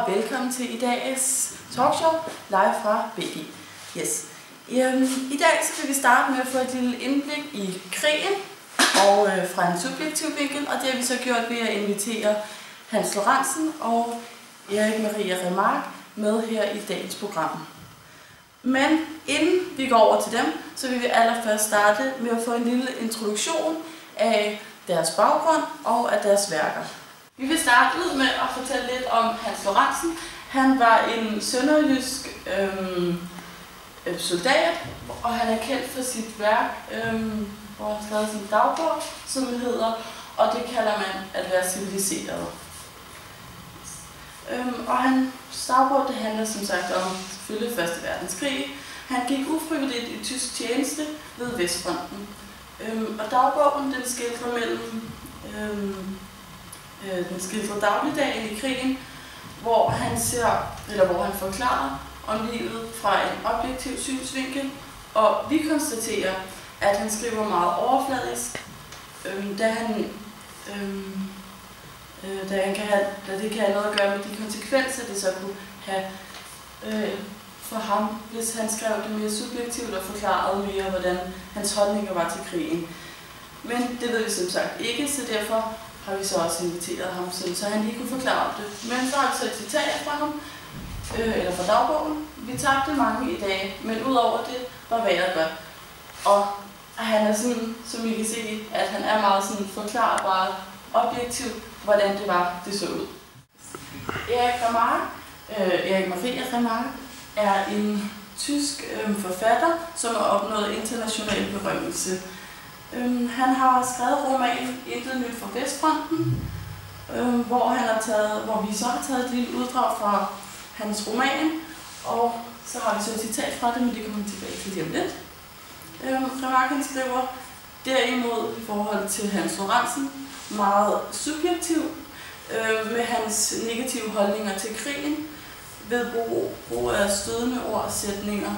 og velkommen til i dagens talkshow live fra Belgien. Yes. I dag så vil vi starte med at få et lille indblik i krigen og fra en subjektiv vinkel, og det har vi så gjort ved at invitere Hans Lorentzen og Erik Maria Remarque med her i dagens program. Men inden vi går over til dem, så vil vi allerførst starte med at få en lille introduktion af deres baggrund og af deres værker. Vi vil starte ud med at fortælle lidt om Hans Lorentzen. Han var en sønderjysk soldat, og han er kendt for sit værk, hvor han har skrevet sin dagbog, som det hedder, og det kalder man at være civiliseret. Og hans dagbog, det handler som sagt om selvfølgelig 1. verdenskrig. Han gik ufrivilligt i tysk tjeneste ved Vestfronten. Og dagbogen, den skildrer dagligdagen i krigen, hvor han forklarer om livet fra en objektiv synsvinkel, og vi konstaterer, at han skriver meget overfladisk, da det kan have noget at gøre med de konsekvenser, det så kunne have for ham, hvis han skrev det mere subjektivt og forklarede mere, hvordan hans holdninger var til krigen. Men det ved vi som sagt ikke, så derfor har vi så også inviteret ham, så han lige kunne forklare det. Men så har vi så et citat fra ham, eller fra dagbogen. Vi tabte mange i dag, men udover det var vejret godt. Og han er sådan, som I kan se, at han er meget sådan forklarbar, objektivt, hvordan det var, det så ud. Erik Maria Remarque er en tysk forfatter, som har opnået international berømmelse. Han har skrevet romanen Intet nyt fra Vestfronten, hvor vi så har taget et lille uddrag fra hans roman, og så har vi så et citat fra det, men det kommer vi tilbage til lige om lidt. Remarque skriver derimod i forhold til Hans Lorentzen meget subjektiv med hans negative holdninger til krigen ved brug af stødende ord og sætninger,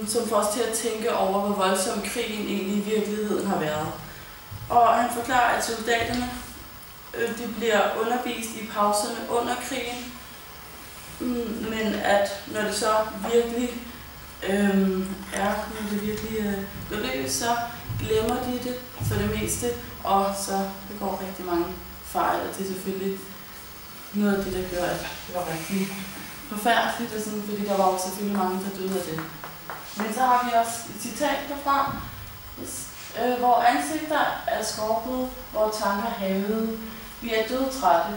som får os til at tænke over, hvor voldsom krigen egentlig i virkeligheden har været. Og han forklarer, at soldaterne de bliver undervist i pauserne under krigen, men at når det så virkelig går løs, så glemmer de det for det meste, og så begår rigtig mange fejl, og det er selvfølgelig noget af det, der gør, at det var rigtig forfærdeligt, og sådan, fordi der var jo selvfølgelig mange, der døde af det. Men så har vi også et citat derfra, hvor ansigter er skorpet, hvor tanker havede. Vi er dødtrætte.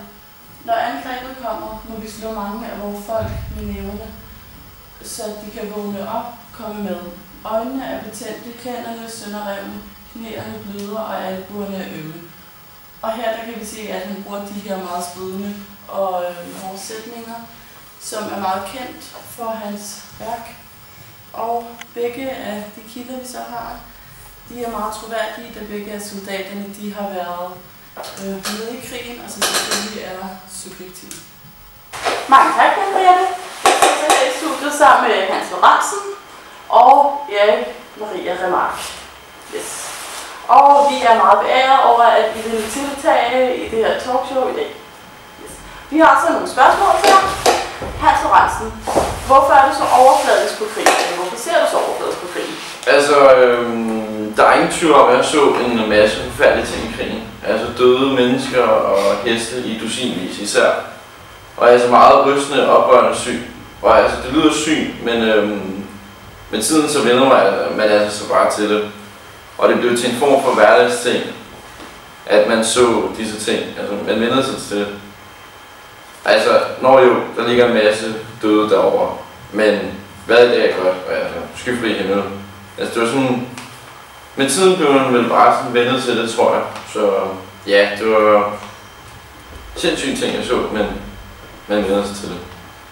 Når angrebet kommer, må vi slå mange af vores folk med nævne, så de kan vågne op, komme med. Øjnene er betændte, hænderne sønderrevne, knæerne bløder og albuerne er ømme. Og her der kan vi se, at han bruger de her meget sprudende og oversætninger, som er meget kendt for hans værk. Og begge af de kilder, vi så har, de er meget troværdige, da begge af soldaterne de har været nede i krigen, og så selvfølgelig er subjektive. Mange tak, Henriette. Jeg er i studiet sammen med Hans Lorentzen og Erik Maria Remarque. Yes. Og vi er meget beæret over, at I vil tiltage i det her talkshow i dag. Yes. Vi har så nogle spørgsmål til jer. Hans Lorentzen, hvorfor er du så overfladisk på krigen? Hvorfor ser du så overfladisk på krigen? Altså, der er ingen tvivl om, at jeg så en masse forfærdelige ting i krigen. Altså døde mennesker og heste i dusinvis især. Og altså meget rystende, oprørende syn. Og altså, det lyder sygt, men med tiden så vender man altså så bare til det. Og det blev til en form for hverdagsting, at man så disse ting. Altså, man vender sig til det. Altså, når jo, der ligger en masse døde derovre, men hvad i dag er godt, og altså, skyfri himmel. Altså, det var sådan, med tiden blev man vel bare sådan vendet til det, tror jeg. Så ja, det var sindssyge ting, jeg så, men man vender sig til det.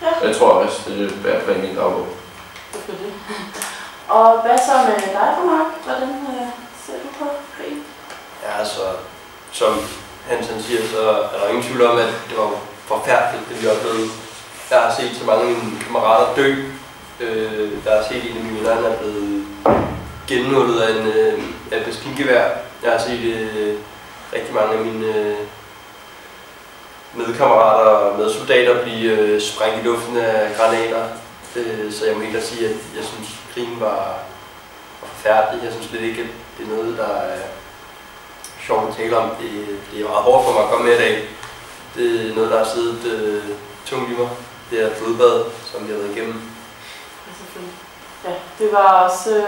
Ja. Jeg tror også, det er værd på min dagbog. Selvfølgelig. Og hvad så med dig, Remarque? Hvordan ser du på krigen? Ja, altså, som Hansen siger, så er der ingen tvivl om, at det var forfærdeligt, det vi oplevede. Jeg har set så mange af mine kammerater dø. Jeg har set en af mine venner, der er blevet gennemhullet af et maskingevær. Jeg har set rigtig mange af medkammerater og medsoldater blive sprængt i luften af granater. Så jeg må helt klart sige, at jeg synes, krigen var forfærdelig. Jeg synes slet ikke, at det er noget, der er sjovt at tale om. Det er meget hårdt for mig at komme med i dag. Det er noget, der har siddet tungt i mig. Det er blodbad, som vi har været igennem. Ja, det var også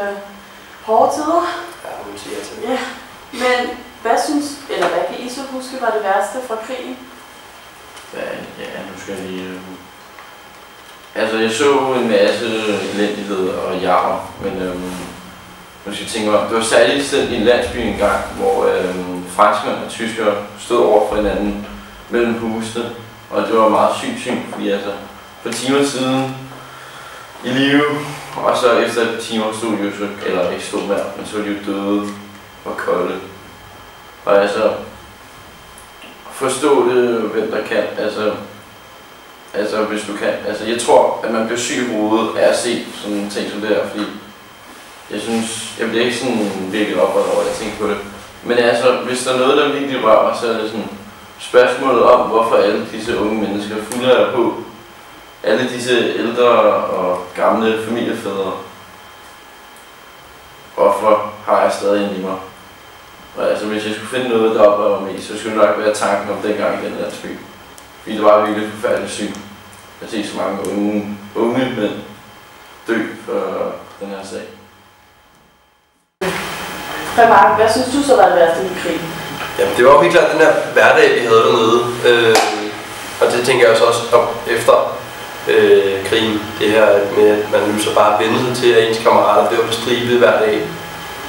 hårde tider. Ja, må man sige ja til. Ja, men hvad kan I så huske var det værste fra krigen? Ja, nu skal jeg lige... Altså, jeg så en masse elendighed og jarm, men nu skal jeg tænke mig, det var særligt sendt i en landsby engang, hvor franskmænd og tyskere stod over for hinanden mellem husene, og det var meget sygt syn, fordi altså, for timer siden i live, og så efter et timer stod de jo så, eller ikke stod mere, men så var de jo døde og kolde. Og altså, forstå det, hvem der kan, altså hvis du kan. Altså jeg tror, at man bliver syg i hovedet af at se sådan en ting som det her, fordi jeg synes, jeg bliver ikke sådan virkelig oprørt over, at jeg tænker på det. Men altså, hvis der er noget, der virkelig rører mig, så er det sådan spørgsmålet om, hvorfor alle disse unge mennesker fulder på alle disse ældre og gamle familiefædre. Hvorfor har jeg stadig en i mig? Og altså, hvis jeg skulle finde noget, der oprører mig, så skulle det nok være tanken om dengang i den landsby. Fordi det var virkelig forfærdeligt sygt at se så mange unge mænd dø for den her sag. Mark, hvad synes du så var det værste i krigen? Jamen, det var jo helt klart den her hverdag, vi havde dernede. Og det tænker jeg også om efter krigen. Det her med, at man nu så bare vendte sig til, at ens kammerater blev på stribe hver dag.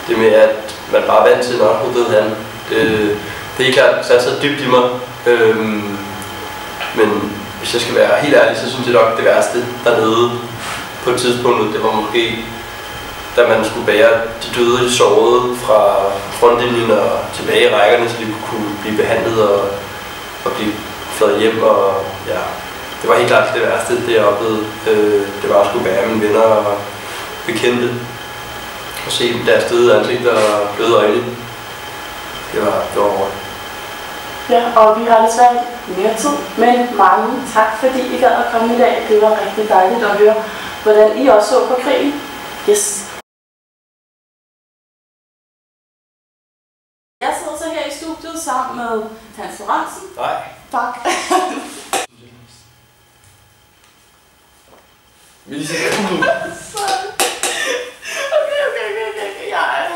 Det med, at man bare vant til, når nu ved han. Det er helt klart sat så dybt i mig. Men hvis jeg skal være helt ærlig, så synes jeg nok det værste dernede på et tidspunkt, det var måske, da man skulle bære de døde i sårede fra frontlinjen og tilbage i rækkerne, så de kunne blive behandlet og blive fladet hjem. Og ja, det var helt klart det værste, det jeg oplevede. Det var at skulle bære mine venner og bekendte og se deres døde ansigter og bløde øjne. Det var hårdt. Ja, og vi har desværre ikke mere tid, men mange tak, fordi I gad at komme i dag. Det var rigtig dejligt at høre, hvordan I også så på krigen. Yes. Jeg sidder så her i studiet sammen med Hans Lorentzen. Nej. Tak. Okay. Jeg er